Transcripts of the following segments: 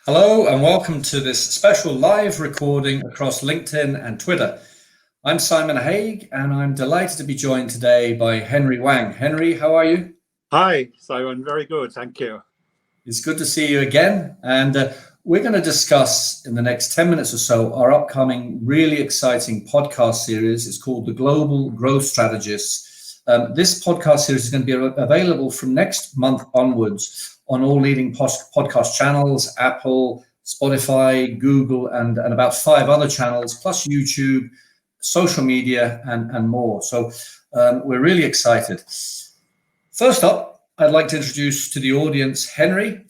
Hello and welcome to this special live recording across LinkedIn and Twitter. I'm Simon Haigh and I'm delighted to be joined today by Henry Wang. Henry, how are you? Hi, Simon. Very good. Thank you. It's good to see you again. And we're going to discuss in the next 10 minutes or so our upcoming really exciting podcast series. It's called the Global Growth Strategists. This podcast series is going to be available from next month onwards on all leading podcast channels, Apple, Spotify, Google, and about 5 other channels, plus YouTube, social media, and more. So we're really excited. First up, I'd like to introduce to the audience Henry.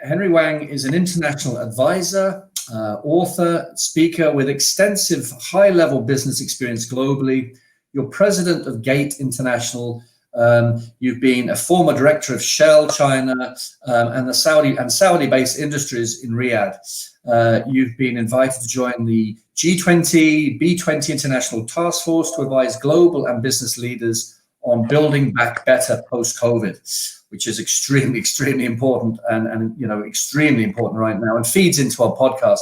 Henry Wang is an international advisor, author, speaker with extensive high-level business experience globally. You're president of Gate International. You've been a former director of Shell China and the Saudi-based industries in Riyadh. You've been invited to join the G20, B20 International Task Force to advise global and business leaders on building back better post-COVID, which is extremely important and extremely important right now and feeds into our podcast.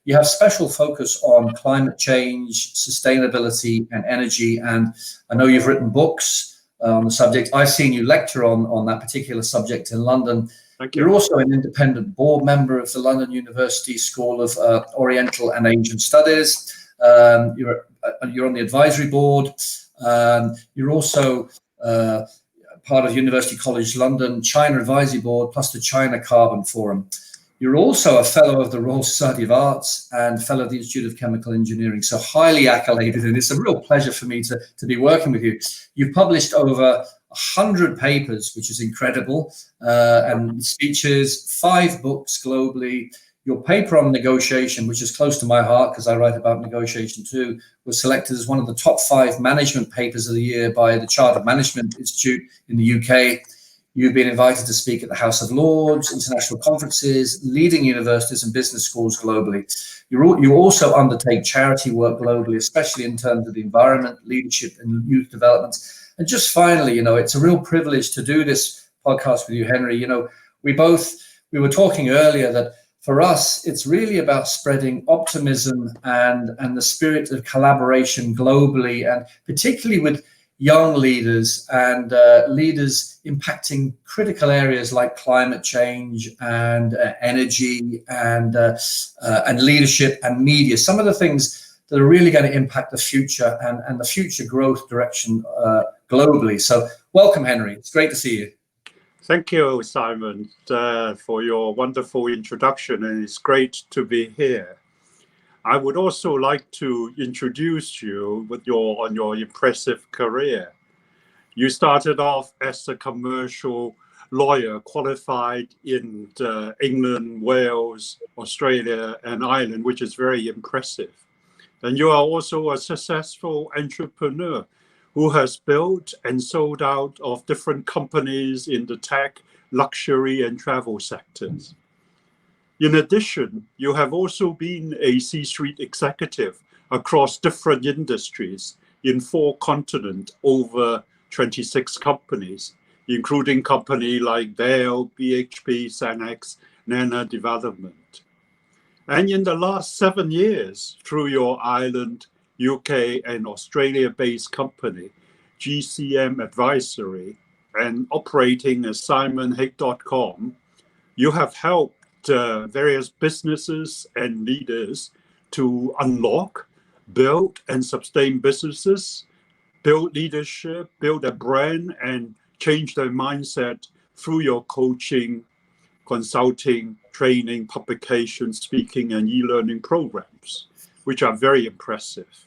You have special focus on climate change, sustainability, and energy, and I know you've written books on the subject. I've seen you lecture on that particular subject in London. Thank you. You're also an independent board member of the London University School of Oriental and Asian Studies. You're on the advisory board. You're also part of University College London China Advisory Board, plus the China Carbon Forum. You're also a fellow of the Royal Society of Arts and fellow of the Institute of Chemical Engineering, so highly accoladed, and it's a real pleasure for me to be working with you. You've published over 100 papers, which is incredible, and speeches, 5 books globally. Your paper on negotiation, which is close to my heart because I write about negotiation too, was selected as one of the top 5 management papers of the year by the Chartered Management Institute in the UK. You've been invited to speak at the House of Lords, international conferences, leading universities and business schools globally. You also undertake charity work globally, especially in terms of the environment, leadership, and youth development. And just finally, it's a real privilege to do this podcast with you, Henry. We were talking earlier that for us, it's really about spreading optimism and the spirit of collaboration globally, and particularly with young leaders and leaders impacting critical areas like climate change and energy and leadership and media. Some of the things that are really going to impact the future and the future growth direction globally. So welcome, Henry. It's great to see you. Thank you, Simon, for your wonderful introduction, and it's great to be here. I would also like to introduce you on your impressive career. You started off as a commercial lawyer, qualified in England, Wales, Australia, and Ireland, which is very impressive. And you are also a successful entrepreneur who has built and sold out of different companies in the tech, luxury, and travel sectors. In addition, you have also been a C-suite executive across different industries in 4 continents, over 26 companies, including companies like Dell, BHP, Sanex, Nana Development. And in the last 7 years, through your Ireland, UK, and Australia-based company, GCM Advisory, and operating as simonhaigh.com, you have helped various businesses and leaders to unlock, build, and sustain businesses, build leadership, build a brand, and change their mindset through your coaching, consulting, training, publication, speaking, and e-learning programs, which are very impressive.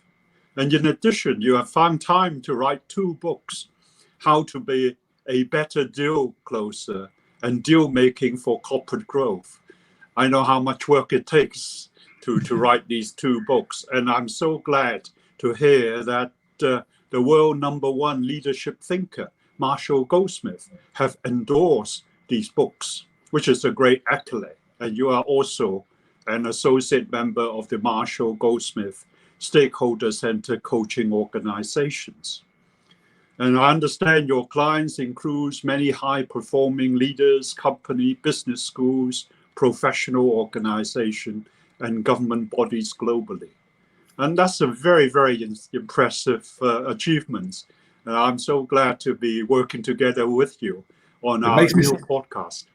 And in addition, you have found time to write 2 books, How to Be a Better Deal Closer and Deal Making for Corporate Growth. I know how much work it takes to write these 2 books, and I'm so glad to hear that the world #1 leadership thinker, Marshall Goldsmith, have endorsed these books, which is a great accolade. And you are also an associate member of the Marshall Goldsmith Stakeholder Center Coaching Organizations. And I understand your clients include many high-performing leaders, company, business schools, professional organizations, and government bodies globally. And that's a very, very impressive achievement. I'm so glad to be working together with you on our new podcast.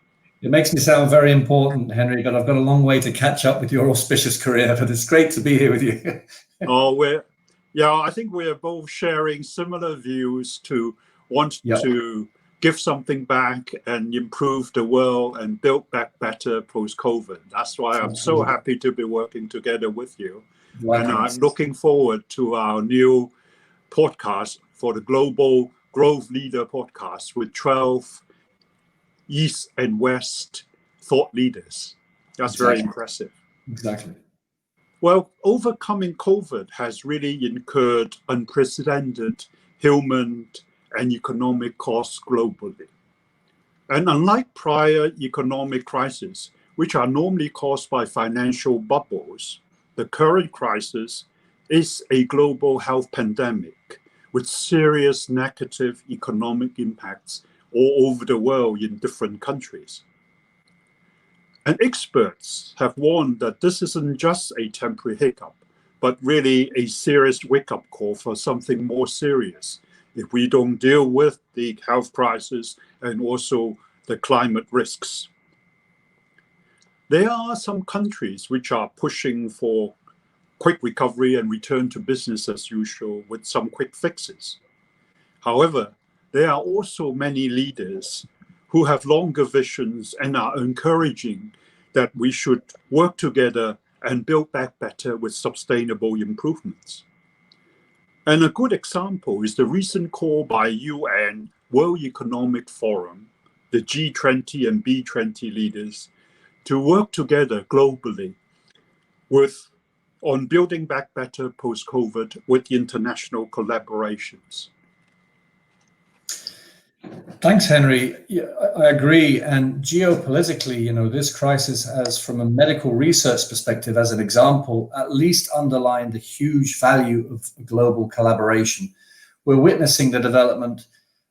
It makes me sound very important, Henry, but I've got a long way to catch up with your auspicious career, but it's great to be here with you. I think we're both sharing similar views to want to give something back and improve the world and build back better post-COVID. That's why I'm so happy to be working together with you. And I'm looking forward to our new podcast for the Global Growth Leader podcast with 12 East and West thought leaders. That's very impressive. Exactly. Well, overcoming COVID has really incurred unprecedented human and economic costs globally. And unlike prior economic crises, which are normally caused by financial bubbles, the current crisis is a global health pandemic with serious negative economic impacts all over the world in different countries. And experts have warned that this isn't just a temporary hiccup, but really a serious wake-up call for something more serious if we don't deal with the health crisis and also the climate risks. There are some countries which are pushing for quick recovery and return to business as usual with some quick fixes. However, there are also many leaders who have longer visions and are encouraging that we should work together and build back better with sustainable improvements. And a good example is the recent call by UN World Economic Forum, the G20 and B20 leaders, to work together globally on building back better post-COVID with international collaborations. Thanks, Henry. Yeah, I agree. And geopolitically, this crisis has, from a medical research perspective, as an example, at least underlined the huge value of global collaboration. We're witnessing the development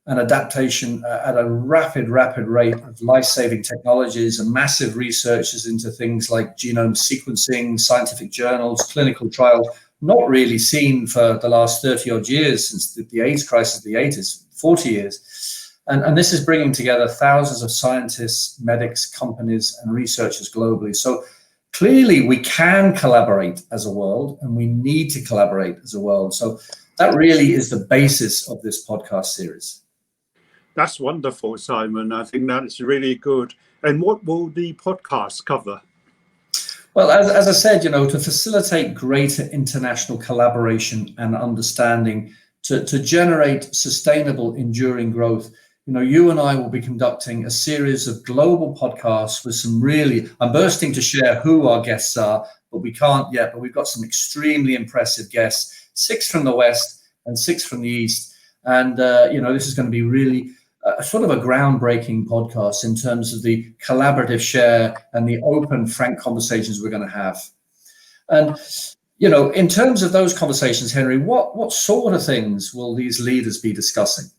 and adaptation at a rapid rate of life-saving technologies and massive researches into things like genome sequencing, scientific journals, clinical trials, not really seen for the last 30 odd years since the AIDS crisis of the 80s, 40 years. And this is bringing together thousands of scientists, medics, companies, and researchers globally. So clearly we can collaborate as a world, and we need to collaborate as a world. So that really is the basis of this podcast series. That's wonderful, Simon. I think that is really good. And what will the podcast cover? Well, as I said, to facilitate greater international collaboration and understanding, to generate sustainable, enduring growth, you and I will be conducting a series of global podcasts with some I'm bursting to share who our guests are, but we can't yet, but we've got some extremely impressive guests, 6 from the West and 6 from the East. And, this is going to be really sort of a groundbreaking podcast in terms of the collaborative share and the open, frank conversations we're going to have. And, in terms of those conversations, Henry, what sort of things will these leaders be discussing?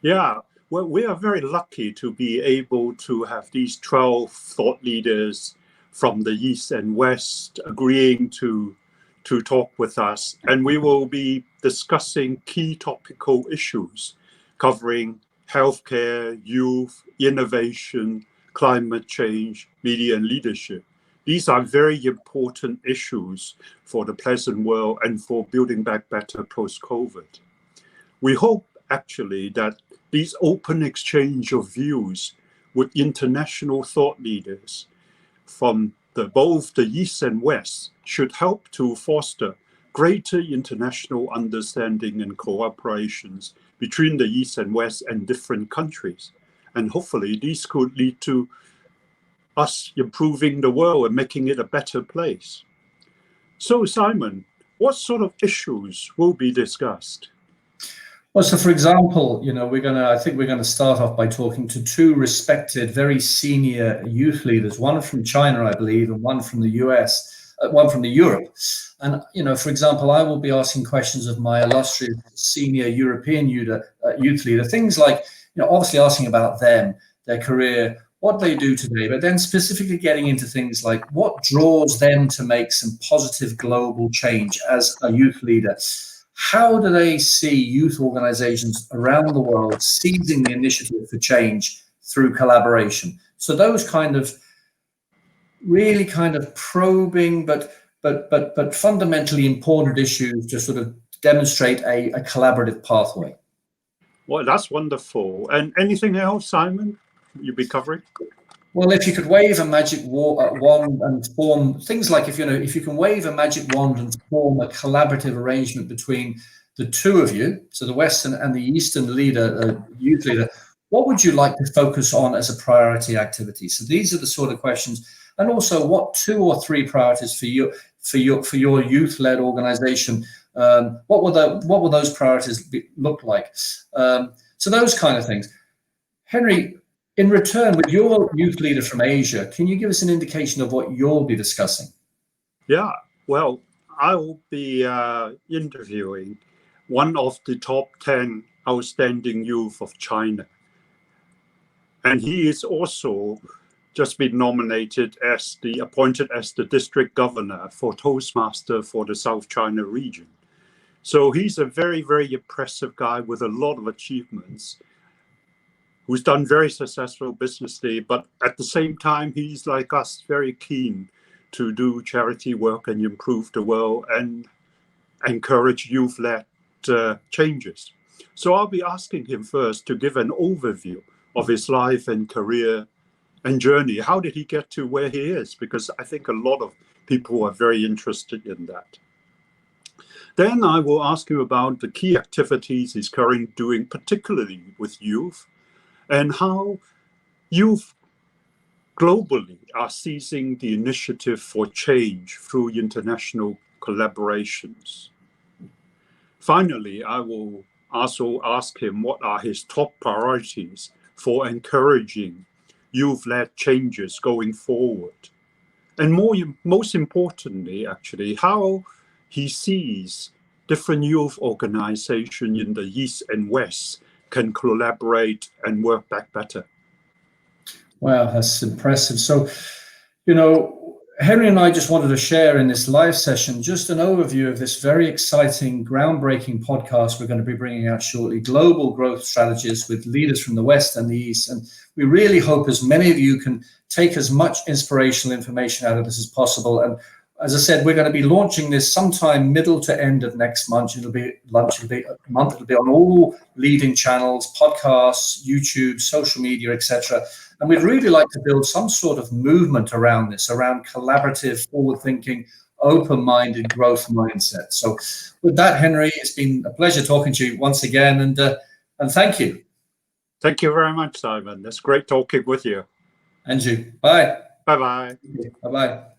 Yeah. Well, we are very lucky to be able to have these 12 thought leaders from the East and West agreeing to talk with us. And we will be discussing key topical issues covering healthcare, youth, innovation, climate change, media, and leadership. These are very important issues for the present world and for building back better post-COVID. We hope actually that these open exchange of views with international thought leaders from both the East and West should help to foster greater international understanding and cooperations between the East and West and different countries. And hopefully these could lead to us improving the world and making it a better place. So Simon, what sort of issues will be discussed? Well, so for example, I think we're going to start off by talking to 2 respected, very senior youth leaders, one from China, I believe, and one from the US, one from Europe. And, for example, I will be asking questions of my illustrious senior European youth leader, things like, obviously asking about them, their career, what they do today, but then specifically getting into things like what draws them to make some positive global change as a youth leader. How do they see youth organizations around the world seizing the initiative for change through collaboration? So those kind of really kind of probing, but fundamentally important issues to sort of demonstrate a collaborative pathway. Well, that's wonderful. And anything else, Simon, you'll be covering? Well, if you could wave a magic wand and form things like if you can wave a magic wand and form a collaborative arrangement between the two of you, so the Western and the Eastern leader, youth leader, what would you like to focus on as a priority activity? So these are the sort of questions, and also what 2 or 3 priorities for your youth-led organization. What will those priorities look like? So those kind of things. Henry, in return, with your youth leader from Asia, can you give us an indication of what you'll be discussing? Yeah, well, I will be interviewing one of the top 10 outstanding youth of China. And he is also just been nominated appointed as the district governor for Toastmaster for the South China region. So he's a very, very impressive guy with a lot of achievements, who's done very successful businessly, but at the same time, he's like us, very keen to do charity work and improve the world and encourage youth-led changes. So I'll be asking him first to give an overview of his life and career and journey. How did he get to where he is? Because I think a lot of people are very interested in that. Then I will ask you about the key activities he's currently doing, particularly with youth, and how youth globally are seizing the initiative for change through international collaborations. Finally, I will also ask him what are his top priorities for encouraging youth-led changes going forward. And most importantly, actually, how he sees different youth organizations in the East and West can collaborate and work back better. Wow, that's impressive. So, Henry and I just wanted to share in this live session just an overview of this very exciting, groundbreaking podcast we're going to be bringing out shortly, Global Growth Strategists, with leaders from the West and the East. And we really hope as many of you can take as much inspirational information out of this as possible. And as I said, we're going to be launching this sometime middle to end of next month. It'll be on all leading channels, podcasts, YouTube, social media, etc. And we'd really like to build some sort of movement around this, around collaborative, forward-thinking, open-minded growth mindset. So with that, Henry, it's been a pleasure talking to you once again, and thank you. Thank you very much, Simon. It's great talking with you. And you. Bye. Bye-bye. Bye-bye.